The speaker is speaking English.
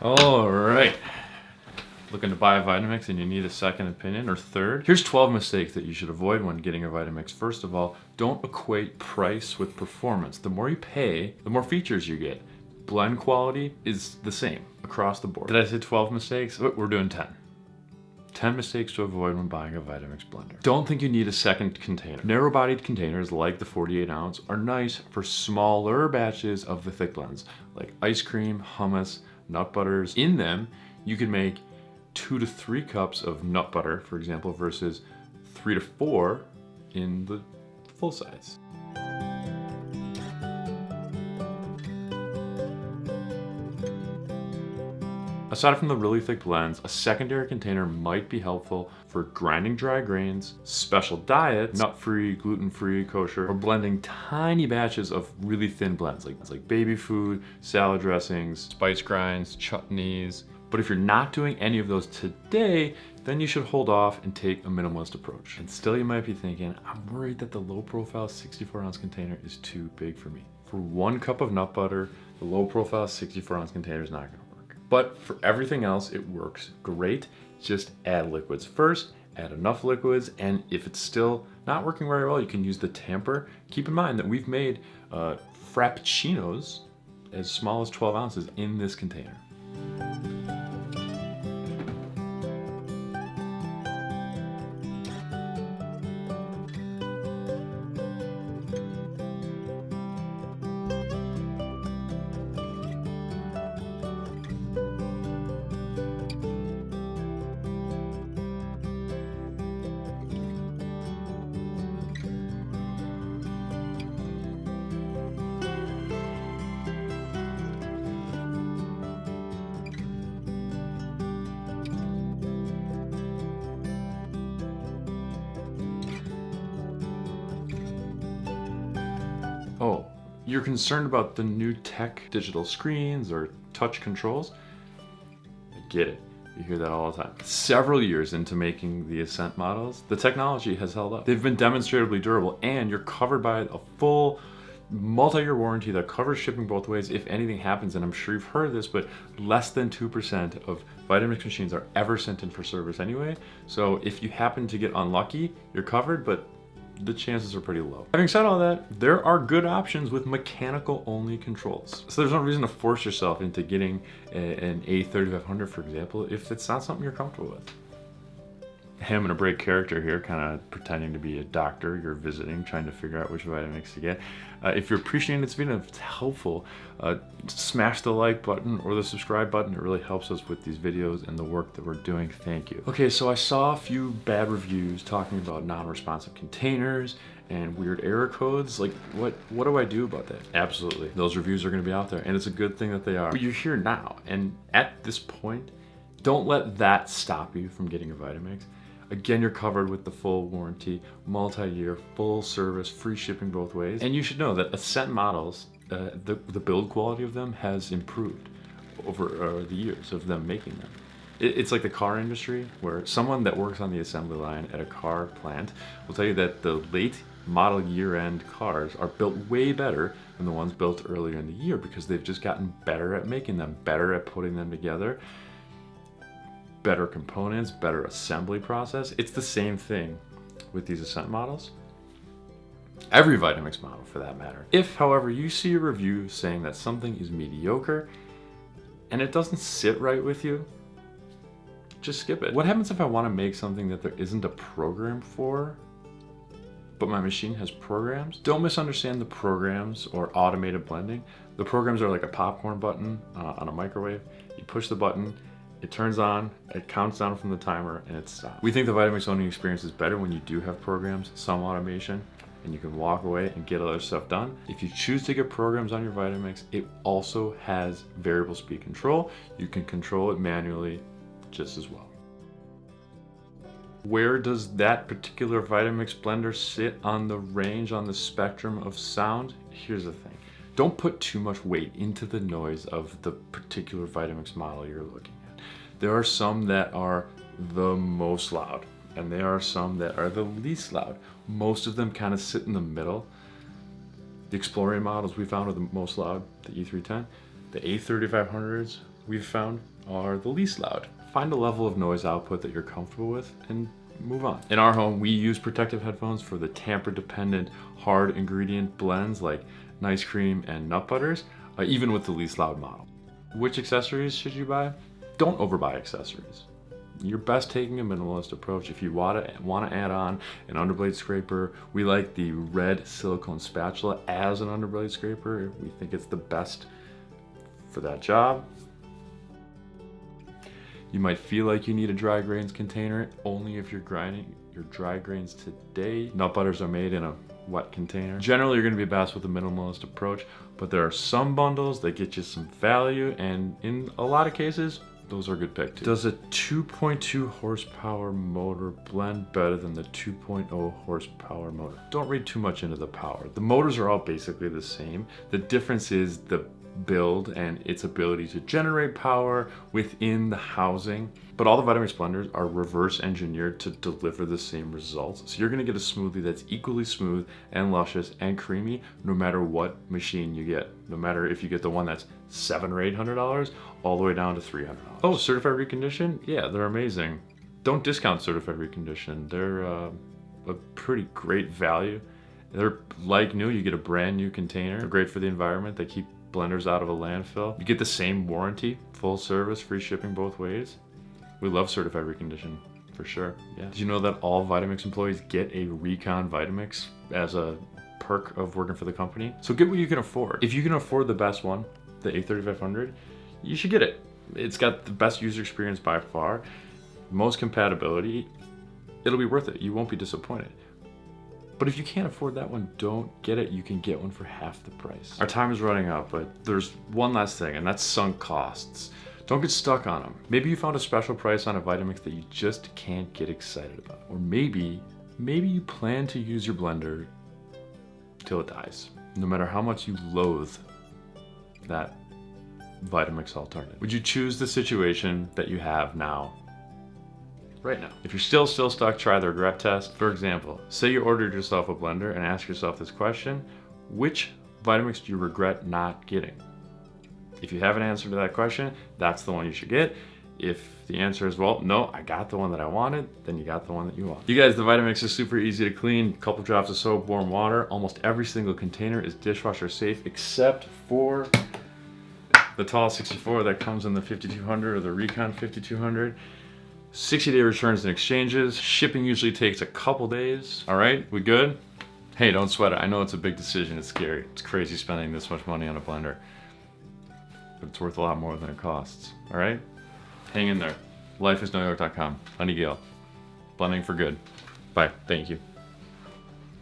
All right. Looking to buy a Vitamix and you need a second opinion or third? Here's 12 mistakes that you should avoid when getting a Vitamix. First of all, don't equate price with performance. The more you pay, the more features you get. Blend quality is the same across the board. Did I say 12 mistakes? We're doing 10. 10 mistakes to avoid when buying a Vitamix blender. Don't think you need a second container. Narrow-bodied containers like the 48 ounce are nice for smaller batches of the thick blends, like ice cream, hummus, nut butters. In them, you can make 2 to 3 cups of nut butter, for example, versus 3 to 4 in the full size. Aside from the really thick blends, a secondary container might be helpful for grinding dry grains, special diets, nut-free, gluten-free, kosher, or blending tiny batches of really thin blends like baby food, salad dressings, spice grinds, chutneys. But if you're not doing any of those today, then you should hold off and take a minimalist approach. And still you might be thinking, I'm worried that the low-profile 64-ounce container is too big for me. For 1 cup of nut butter, the low-profile 64-ounce container is not gonna work. But for everything else, it works great. Just add liquids first, add enough liquids, and if it's still not working very well, you can use the tamper. Keep in mind that we've made frappuccinos as small as 12 ounces in this container. Oh, you're concerned about the new tech digital screens or touch controls? I get it. You hear that all the time. Several years into making the Ascent models, the technology has held up. They've been demonstrably durable, and you're covered by a full multi-year warranty that covers shipping both ways if anything happens. And I'm sure you've heard this, but less than 2% of Vitamix machines are ever sent in for service anyway. So if you happen to get unlucky, you're covered, but the chances are pretty low. Having said all that, there are good options with mechanical only controls. So there's no reason to force yourself into getting an A3500, for example, if it's not something you're comfortable with. Him and a break character here, kind of pretending to be a doctor you're visiting, trying to figure out which Vitamix to get. If you're appreciating this video, if it's helpful, smash the like button or the subscribe button. It really helps us with these videos and the work that we're doing. Thank you. Okay, so I saw a few bad reviews talking about non-responsive containers and weird error codes. Like, what do I do about that? Absolutely, those reviews are gonna be out there, and it's a good thing that they are. But you're here now, and at this point, don't let that stop you from getting a Vitamix. Again, you're covered with the full warranty, multi-year, full service, free shipping both ways. And you should know that Ascent models, the build quality of them has improved over the years of them making them. It's like the car industry, where someone that works on the assembly line at a car plant will tell you that the late model year-end cars are built way better than the ones built earlier in the year, because they've just gotten better at making them, better at putting them together, better components, better assembly process. It's the same thing with these Ascent models. Every Vitamix model for that matter. If, however, you see a review saying that something is mediocre and it doesn't sit right with you, just skip it. What happens if I want to make something that there isn't a program for, but my machine has programs? Don't misunderstand the programs or automated blending. The programs are like a popcorn button on a microwave. You push the button, it turns on, it counts down from the timer, and it stops. We think the Vitamix owning experience is better when you do have programs, some automation, and you can walk away and get other stuff done. If you choose to get programs on your Vitamix, it also has variable speed control. You can control it manually just as well. Where does that particular Vitamix blender sit on the range, on the spectrum of sound? Here's the thing. Don't put too much weight into the noise of the particular Vitamix model you're looking at. There are some that are the most loud, and there are some that are the least loud. Most of them kind of sit in the middle. The Explorer models we found are the most loud, the E310. The A3500s we've found are the least loud. Find a level of noise output that you're comfortable with and move on. In our home, we use protective headphones for the tamper-dependent hard ingredient blends like nice cream and nut butters, even with the least loud model. Which accessories should you buy? Don't overbuy accessories. You're best taking a minimalist approach. If you want to add on an underblade scraper, we like the red silicone spatula as an underblade scraper. We think it's the best for that job. You might feel like you need a dry grains container only if you're grinding your dry grains today. Nut butters are made in a wet container. Generally, you're going to be best with a minimalist approach, but there are some bundles that get you some value, and in a lot of cases, those are a good pick too. Does a 2.2 horsepower motor blend better than the 2.0 horsepower motor? Don't read too much into the power. The motors are all basically the same. The difference is the build and its ability to generate power within the housing. But all the Vitamix blenders are reverse engineered to deliver the same results. So you're gonna get a smoothie that's equally smooth and luscious and creamy no matter what machine you get. No matter if you get the one that's $700 or $800 all the way down to $300. Oh, certified reconditioned? Yeah, they're amazing. Don't discount certified reconditioned. They're a pretty great value. They're like new. You get a brand new container. They're great for the environment. They keep blenders out of a landfill. You get the same warranty, full service, free shipping both ways. We love certified reconditioned for sure. Yeah. Did you know that all Vitamix employees get a Recon Vitamix as a perk of working for the company? So get what you can afford. If you can afford the best one, the A3500, you should get it. It's got the best user experience by far, most compatibility. It'll be worth it. You won't be disappointed. But if you can't afford that one, don't get it. You can get one for half the price. Our time is running out, but there's one last thing, and that's sunk costs. Don't get stuck on them. Maybe you found a special price on a Vitamix that you just can't get excited about. Or maybe you plan to use your blender till it dies, no matter how much you loathe that Vitamix alternative. Would you choose the situation that you have now? Right now. If you're still stuck, try the regret test. For example, say you ordered yourself a blender and ask yourself this question: which Vitamix do you regret not getting? If you have an answer to that question, that's the one you should get. If the answer is, well, no, I got the one that I wanted, then you got the one that you want. You guys, the Vitamix is super easy to clean. Couple drops of soap, warm water. Almost every single container is dishwasher safe except for the tall 64 that comes in the 5200 or the Recon 5200. 60-day returns and exchanges. Shipping usually takes a couple days. All right, we good? Hey, don't sweat it. I know it's a big decision. It's scary. It's crazy spending this much money on a blender, but it's worth a lot more than it costs. All right? Hang in there. Lifeisnewyork.com. Honey Gale. Blending for good. Bye. Thank you.